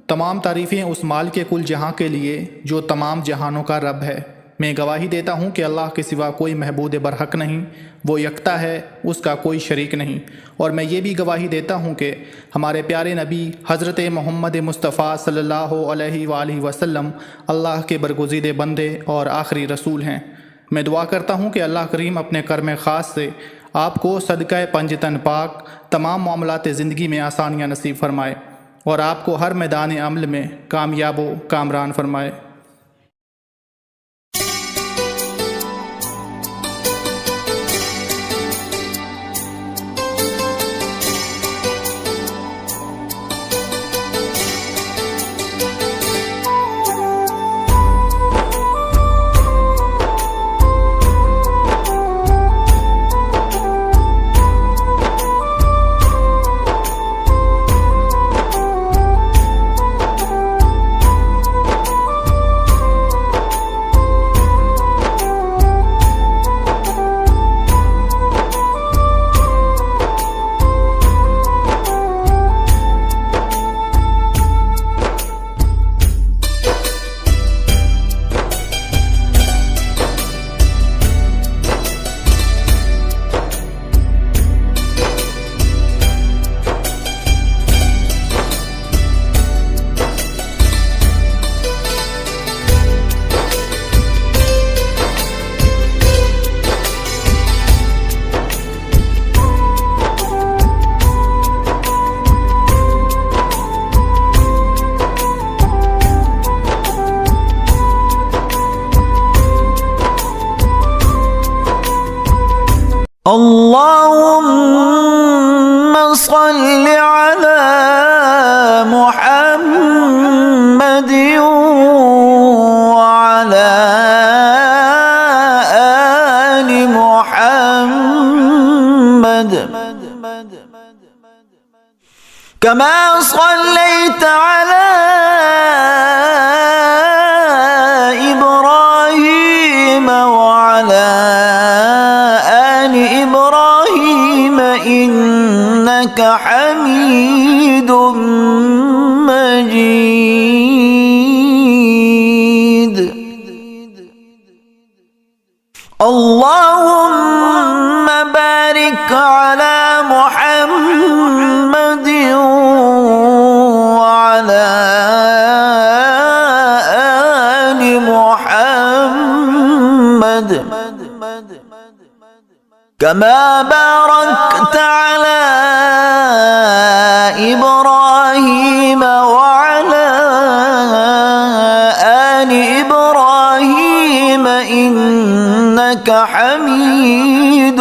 तमाम तारीफ़ें उस माल के कुल जहां के लिए जो तमाम जहानों का रब है। मैं गवाही देता हूँ कि अल्लाह के सिवा कोई महबूद बरहक नहीं, वो यकता है, उसका कोई शरीक नहीं। और मैं ये भी गवाही देता हूँ कि हमारे प्यारे नबी हज़रत मोहम्मद मुस्तफ़ा सल्लल्लाहु अलैहि वसल्लम अल्लाह के बरगुज़ीदे बंदे और आखिरी रसूल हैं। मैं दुआ करता हूँ कि अल्लाह करीम अपने कर्म ख़ास से आपको सदक़ा पंजतन पाक तमाम मामलात ज़िंदगी में आसानियाँ नसीब फरमाए और आपको हर मैदान अमल में कामयाब व कामरान फरमाए। اللهم صل على محمد وعلى آل محمد كما صليت على إبراهيم وعلى إبراهيم إنك حميد مجيد اللهم بارك على محمد وعلى آل محمد كما باركت على إبراهيم وعلى آل إبراهيم إنك حميد